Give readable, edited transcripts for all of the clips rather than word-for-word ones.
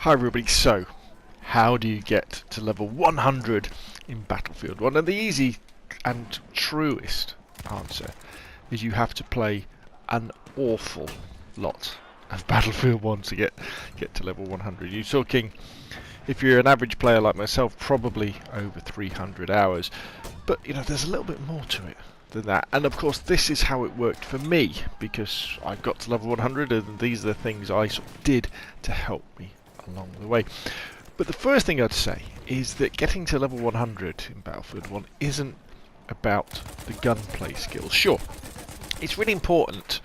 Hi everybody, so how do you get to level 100 in Battlefield 1? And the easy and truest answer is you have to play an awful lot of Battlefield 1 to get to level 100. You're talking, if you're an average player like myself, probably over 300 hours. But you know, there's a little bit more to it than that. And of course, this is how it worked for me, because I got to level 100 and these are the things I sort of did to help me along the way. But the first thing I'd say is that getting to level 100 in Battlefield 1 isn't about the gunplay skills. Sure, it's really important,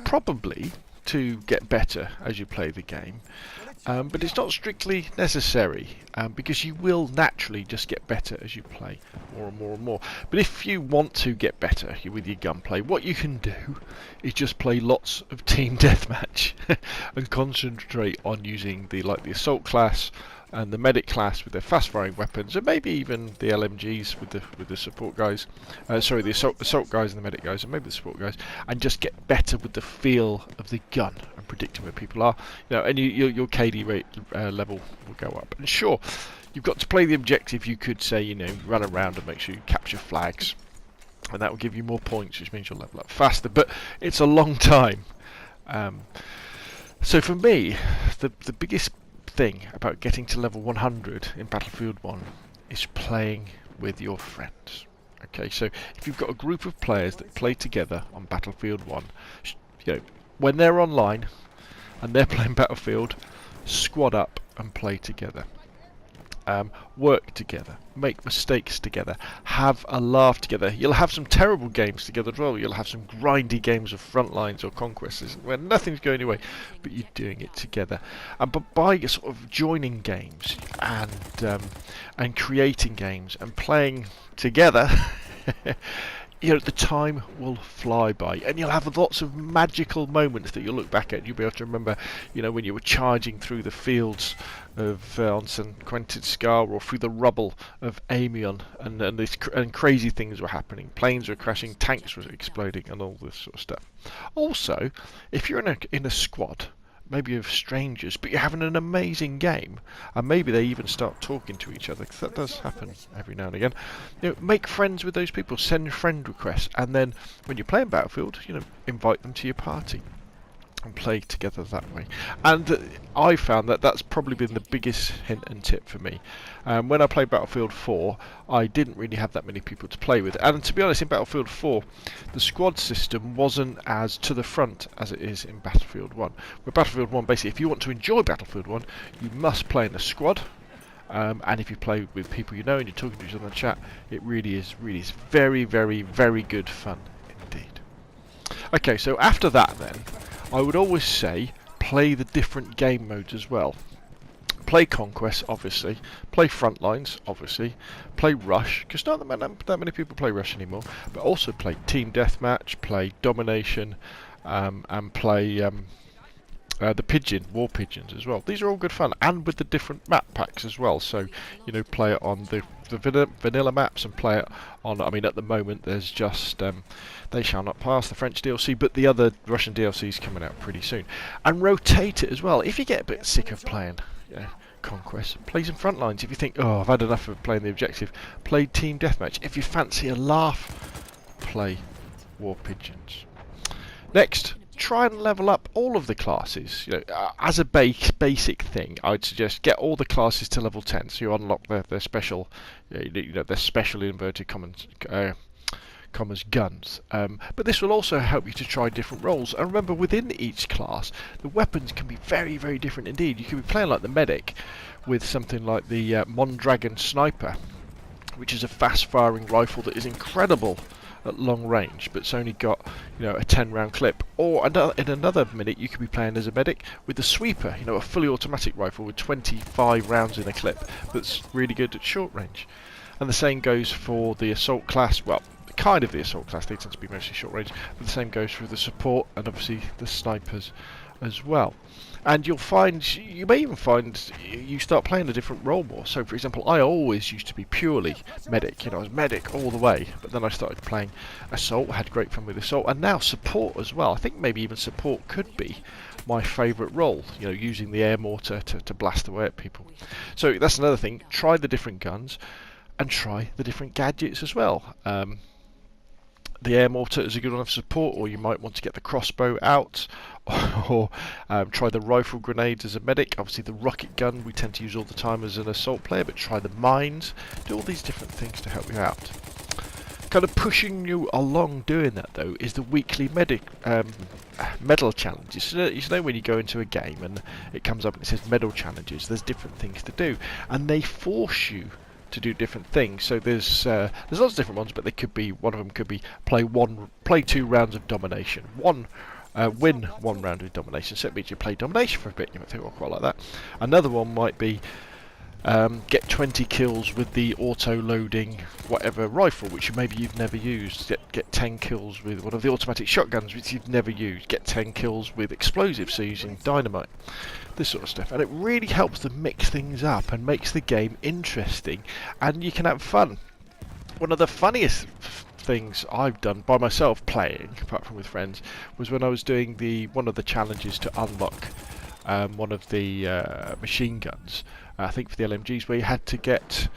probably, to get better as you play the game, but it's not strictly necessary, because you will naturally just get better as you play more and more and more. But if you want to get better with your gunplay, what you can do is just play lots of team deathmatch and concentrate on using the assault class and the medic class with their fast-firing weapons, and maybe even the LMGs with the support guys. The assault guys and the medic guys, and maybe the support guys, and just get better with the feel of the gun and predicting where people are. You know, and your KD rate level will go up. And sure, you've got to play the objective. You could say, you know, run around and make sure you capture flags, and that will give you more points, which means you'll level up faster. But it's a long time. So for me, the biggest thing about getting to level 100 in Battlefield 1 is playing with your friends. Okay, so if you've got a group of players that play together on Battlefield 1, you know, when they're online and they're playing Battlefield, squad up and play together. Work together, make mistakes together, have a laugh together. You'll have some terrible games together as well. You'll have some grindy games of Frontlines or Conquests where nothing's going your way, but you're doing it together. But by sort of joining games and creating games and playing together, you know, the time will fly by, and you'll have lots of magical moments that you'll look back at. You'll be able to remember, you know, when you were charging through the fields of on St. Quentin Scar, or through the rubble of Amiens, and crazy things were happening. Planes were crashing, tanks were exploding, and all this sort of stuff. Also, if you're in a squad, maybe of strangers, but you're having an amazing game, and maybe they even start talking to each other, because that does happen every now and again. You know, make friends with those people, send friend requests, and then when you're playing Battlefield, you know, invite them to your party and play together that way. And I found that that's probably been the biggest hint and tip for me. When I played Battlefield 4, I didn't really have that many people to play with, and to be honest, in Battlefield 4 the squad system wasn't as to the front as it is in Battlefield 1. With Battlefield 1, basically, if you want to enjoy Battlefield 1, you must play in a squad. And if you play with people you know and you're talking to each other in the chat, it really is very, very, very good fun indeed. Okay, so after that then, I would always say play the different game modes as well. Play Conquest, obviously. Play Frontlines, obviously. Play Rush, because not that many people play Rush anymore. But also play Team Deathmatch, play Domination, and play the War Pigeons as well. These are all good fun, and with the different map packs as well. So, you know, play it on the vanilla maps, and play it on, I mean, at the moment there's just They Shall Not Pass, the French DLC, but the other Russian DLC is coming out pretty soon. And rotate it as well. If you get a bit sick of playing Conquest, play some Frontlines. If you think, oh, I've had enough of playing the objective, play Team Deathmatch. If you fancy a laugh, play War Pigeons. Next, try and level up all of the classes. You know, as a basic thing, I'd suggest get all the classes to level 10, so you unlock their special, their special inverted commas guns. But this will also help you to try different roles. And remember, within each class, the weapons can be very, very different indeed. You could be playing like the medic with something like the Mondragon Sniper, which is a fast-firing rifle that is incredible at long range, but it's only got, you know, a 10-round clip. Or in another minute, you could be playing as a medic with the Sweeper, you know, a fully automatic rifle with 25 rounds in a clip that's really good at short range. And the same goes for the assault class. Well, kind of the assault class, they tend to be mostly short range, but the same goes for the support and obviously the snipers as well. And you may even find you start playing a different role more. So, for example, I always used to be purely medic. You know, I was medic all the way. But then I started playing assault, had great fun with assault, and now support as well. I think maybe even support could be my favourite role, you know, using the air mortar to blast away at people. So that's another thing. Try the different guns and try the different gadgets as well. The air mortar is a good enough support, or you might want to get the crossbow out, or try the rifle grenades as a medic. Obviously the rocket gun we tend to use all the time as an assault player, but try the mines. Do all these different things to help you out. Kind of pushing you along doing that though is the weekly medal challenges. You know when you go into a game and it comes up and it says medal challenges, there's different things to do, and they force you to do different things. So there's lots of different ones, but they could be, one of them could be play 2 rounds of domination, win 1 round of domination. So it means you play domination for a bit. You might think, well, quite like that. Another one might be get 20 kills with the auto-loading whatever rifle, which maybe you've never used. Get 10 kills with one of the automatic shotguns, which you've never used. Get 10 kills with explosives, so using dynamite. This sort of stuff. And it really helps to mix things up and makes the game interesting, and you can have fun. One of the funniest things I've done by myself playing, apart from with friends, was when I was doing one of the challenges to unlock one of the machine guns. I think for the LMGs, where you had to get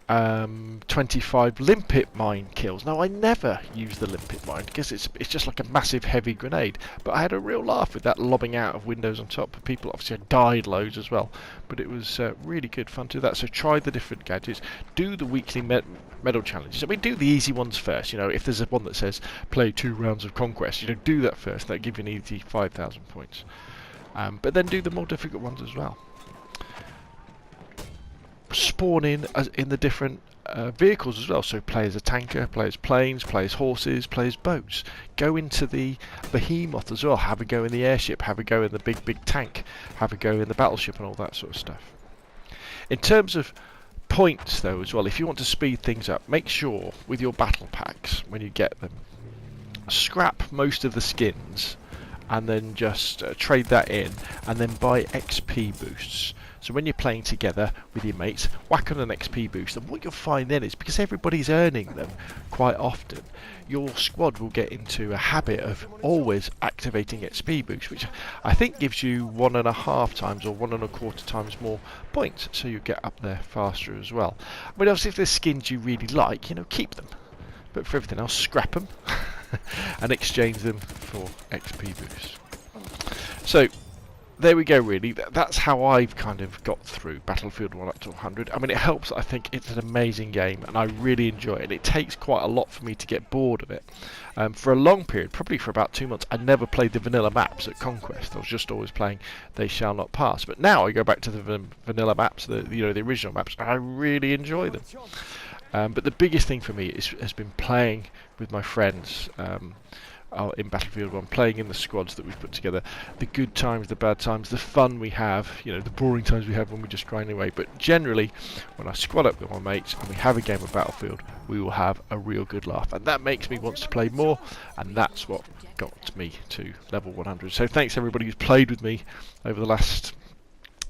25 limpet mine kills. Now I never use the limpet mine because it's just like a massive heavy grenade, but I had a real laugh with that lobbing out of windows on top of people. Obviously I died loads as well, but it was really good fun to do that. So try the different gadgets, do the weekly medal challenges. I mean, do the easy ones first. You know, if there's one that says play 2 rounds of conquest, you know, do that first. That'll give you an easy 5,000 points. But then do the more difficult ones as well. Spawn in the different vehicles as well. So play as a tanker, play as planes, play as horses, play as boats. Go into the behemoth as well. Have a go in the airship, have a go in the big tank, have a go in the battleship and all that sort of stuff. In terms of points though as well, if you want to speed things up, make sure with your battle packs when you get them, scrap most of the skins and then just trade that in and then buy XP boosts. So when you're playing together with your mates, whack on an XP boost, and what you'll find then is, because everybody's earning them quite often, your squad will get into a habit of always activating XP boost, which I think gives you 1.5 times or 1.25 times more points, so you get up there faster as well. I mean, obviously if there's skins you really like, you know, keep them, but for everything else, scrap them and exchange them for XP boosts. So there we go, really. That's how I've kind of got through Battlefield 1 up to 100. I mean, it helps. I think it's an amazing game, and I really enjoy it. It takes quite a lot for me to get bored of it. For a long period, probably for about 2 months, I never played the vanilla maps at Conquest. I was just always playing They Shall Not Pass. But now I go back to the vanilla maps, the original maps, and I really enjoy them. But the biggest thing for me has been playing with my friends. In Battlefield 1, playing in the squads that we've put together, the good times, the bad times, the fun we have, you know, the boring times we have when we just grind away. But generally, when I squad up with my mates and we have a game of Battlefield, we will have a real good laugh, and that makes me want to play more, and that's what got me to level 100. So thanks everybody who's played with me over the last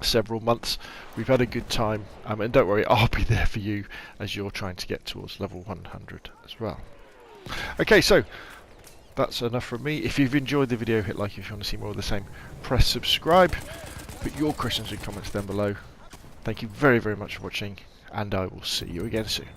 several months. We've had a good time, and don't worry, I'll be there for you as you're trying to get towards level 100 as well. Okay, so that's enough from me. If you've enjoyed the video, hit like. If you want to see more of the same, press subscribe. Put your questions and comments down below. Thank you very, very much for watching, and I will see you again soon.